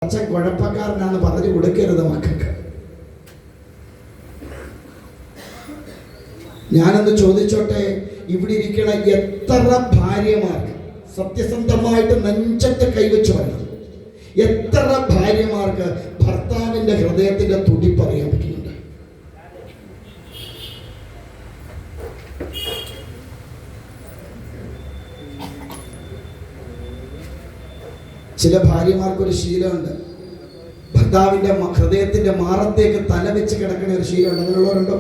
അച്ഛൻ കുഴപ്പക്കാരനാന്ന് പറഞ്ഞു കൊടുക്കരുത് മക്കൾക്ക്. ഞാനൊന്ന് ചോദിച്ചോട്ടെ, ഇവിടെ ഇരിക്കണ എത്ര ഭാര്യമാർക്ക് സത്യസന്ധമായിട്ട് നെഞ്ചത്ത് കൈവച്ച് പറയുന്നത്, എത്ര ഭാര്യമാർക്ക് ഭർത്താവിന്റെ ഹൃദയത്തിന്റെ തുടിപ്പറിയാൻ പറ്റുന്നുണ്ട്? ചില ഭാര്യമാർക്കൊരു ശീലമുണ്ട്, ഭർത്താവിന്റെ ഹൃദയത്തിന്റെ മാറത്തേക്ക് തല വെച്ച് കിടക്കുന്ന ഒരു ശീലമുണ്ട്. അങ്ങനെയുള്ളവരുണ്ടോ?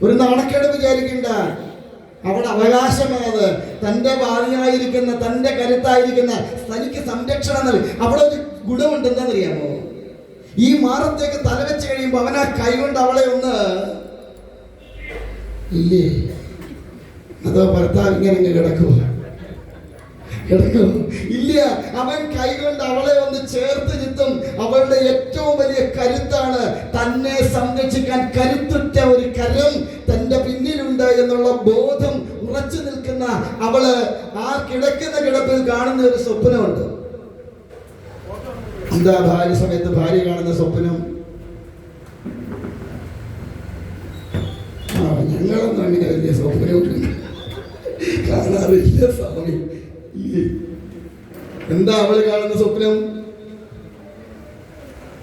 ഒരു നാണക്കേട് വിചാരിക്കണ്ട, അവിടെ അവകാശമാണത്. തന്റെ ഭാര്യയായിരിക്കുന്ന, തന്റെ കരുത്തായിരിക്കുന്ന തനിക്ക് സംരക്ഷണം നൽകി. അവിടെ ഒരു ഗുണമുണ്ട്, എന്താണെന്നറിയാമോ? ഈ മാറത്തേക്ക് തല വെച്ച് കഴിയുമ്പോൾ അവൻ ആ കൈ കൊണ്ട് അവളെ ഒന്ന് ഇല്ലേ, അതോ ഭർത്താവ് ഇങ്ങനെ കിടക്കും ഇല്ല, അവൻ കൈകൊണ്ട് അവളെ ഒന്ന് ചേർത്ത് നിർത്തും. അവളുടെ ഏറ്റവും വലിയ കരുത്താണ് തന്നെ സംരക്ഷിക്കാൻ കരുത്തുറ്റ ഒരു കരം തന്റെ പിന്നിലുണ്ട് എന്നുള്ള ബോധം ഉറച്ചു നിൽക്കുന്ന അവള് ആ കിടക്കുന്ന കിടപ്പിൽ കാണുന്ന ഒരു സ്വപ്നമുണ്ട്. എന്താ ഭാര്യ സമയത്ത് ഭാര്യ കാണുന്ന സ്വപ്നം? ഞങ്ങളൊന്നും അങ്ങനെ വലിയ സ്വപ്നമൊന്നും കാണാറില്ല സ്വാമി. എന്താ അവള് കാണുന്ന സ്വപ്നം?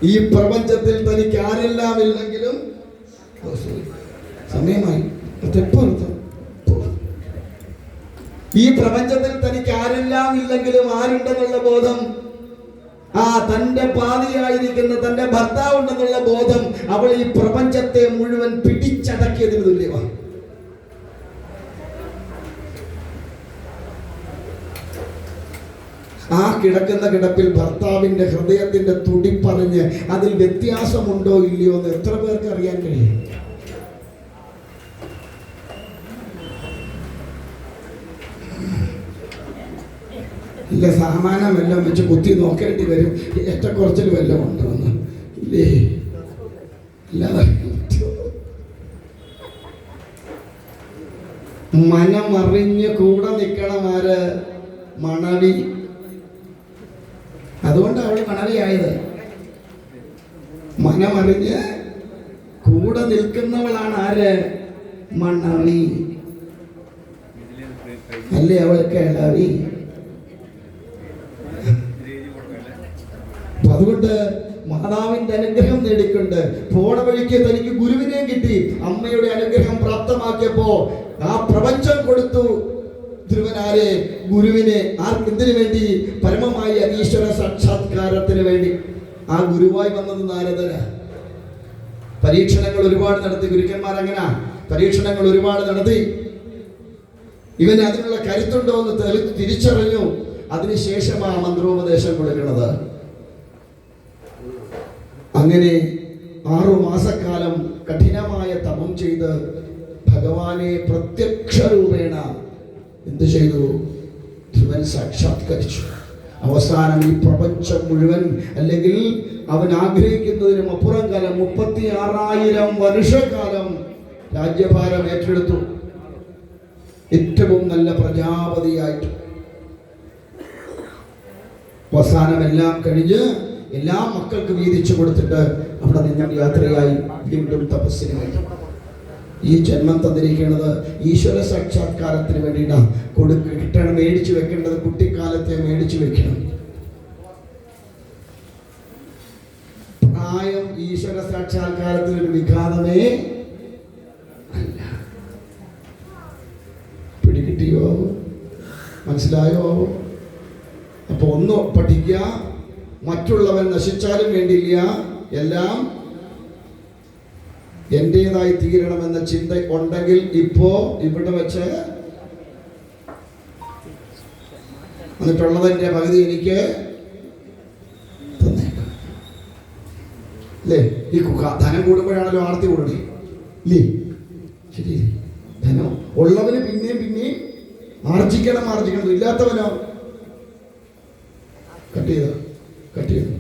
ഈ പ്രപഞ്ചത്തിൽ തനിക്ക് ആരെല്ലാം ഇല്ലെങ്കിലും സമയമായി ഈ പ്രപഞ്ചത്തിൽ തനിക്ക് ആരെല്ലാം ഇല്ലെങ്കിലും ആരുണ്ടെന്നുള്ള ബോധം, തന്റെ പാതിയായിരിക്കുന്ന തന്റെ ഭർത്താവ് ഉണ്ടെന്നുള്ള ബോധം അവൾ ഈ പ്രപഞ്ചത്തെ മുഴുവൻ പിടിച്ചടക്കിയതിന് തുല്യമാണ്. ആ കിടക്കുന്ന കിടപ്പിൽ ഭർത്താവിന്റെ ഹൃദയത്തിന്റെ തുടിപ്പറിഞ്ഞ് അതിൽ വ്യത്യാസമുണ്ടോ ഇല്ലയോ എന്ന് എത്ര പേർക്ക് അറിയാൻ കഴിയും? ഇല്ല, സാമാനം വല്ലതും വെച്ച് കുത്തി നോക്കേണ്ടി വരും, ഏറ്റക്കുറച്ചിൽ വല്ലതും ഉണ്ടോ എന്ന്. ഇല്ലേ, അല്ലാതെ മനമറിഞ്ഞ് കൂടെ നിൽക്കണം ആര്? മണവി. അതുകൊണ്ടാണ് അവൾ മണവിയായത്. മനമറിഞ്ഞ് കൂടെ നിൽക്കുന്നവളാണ് ആര്? മണവി. അല്ലേ അവൾ കേളവി. അതുകൊണ്ട് മാതാവിന്റെ അനുഗ്രഹം നേടിക്കൊണ്ട് പോണ വഴിക്ക് തനിക്ക് ഗുരുവിനെ കിട്ടി. അമ്മയുടെ അനുഗ്രഹം പ്രാപ്തമാക്കിയപ്പോ ആ പ്രപഞ്ചം കൊടുത്തു ധ്രുവനാരെ, ഗുരുവിനെ. എന്തിനു വേണ്ടി? പരമമായ ഈശ്വര സാക്ഷാത്കാരത്തിന് വേണ്ടി. ആ ഗുരുവായി വന്നത് നാരദര. പരീക്ഷണങ്ങൾ ഒരുപാട് നടത്തി ഗുരുക്കന്മാർ. അങ്ങനെ പരീക്ഷണങ്ങൾ ഒരുപാട് നടത്തി. ഇവന് അതിനുള്ള കരുത്തുണ്ടോ എന്ന് തിരിച്ചറിഞ്ഞു. അതിനുശേഷമാണ് മന്ത്രോപദേശം കൊടുക്കുന്നത്. അങ്ങനെ 6 മാസക്കാലം കഠിനമായ തപം ചെയ്ത് ഭഗവാനെ പ്രത്യക്ഷ രൂപേണ എന്ത് ചെയ്തു? ധ്രുവൻ സാക്ഷാത്കരിച്ചു. അവസാനം ഈ പ്രപഞ്ചം മുഴുവൻ, അല്ലെങ്കിൽ അവൻ ആഗ്രഹിക്കുന്നതിനും അപ്പുറം കാലം 36,000 വർഷക്കാലം രാജ്യഭാരം ഏറ്റെടുത്തു. ഏറ്റവും നല്ല പ്രജാപതിയായിട്ട്. അവസാനം എല്ലാം കഴിഞ്ഞ് എല്ലാ മക്കൾക്ക് വീതിച്ചു കൊടുത്തിട്ട് അവിടെ നിങ്ങൾ യാത്രയായി വീണ്ടും തപസ്സിന് വേണ്ടി. ഈ ജന്മം തന്നിരിക്കുന്നത് ഈശ്വര സാക്ഷാത്കാരത്തിന് വേണ്ടിയിട്ടാണ്. കിട്ടണം, മേടിച്ചു വെക്കേണ്ടത് കുട്ടിക്കാലത്തെ മേടിച്ചു വെക്കണം. പ്രായം ഈശ്വര സാക്ഷാത്കാരത്തിന് ഒരു വിഘാതമേ അല്ല. പിടികിട്ടിയോ? മനസ്സിലായോ? അപ്പൊ ഒന്ന് പഠിക്കുക, മറ്റുള്ളവൻ നശിച്ചാലും വേണ്ടിയില്ല, എല്ലാം എന്റേതായി തീരണമെന്ന ചിന്ത ഉണ്ടെങ്കിൽ ഇപ്പോ ഇവിടെ വെച്ച് എന്നിട്ടുള്ളതിന്റെ പകുതി എനിക്ക് തന്നേക്കാം. അല്ലേ? ഈ ധനം കൂടുമ്പോഴാണല്ലോ ആർത്തി കൂടണേ. ഇല്ലേ? ശരി, ധനം ഉള്ളവന് പിന്നെയും ആർജിക്കണം. ഇല്ലാത്തവനോ കട്ട് ചെയ്തു.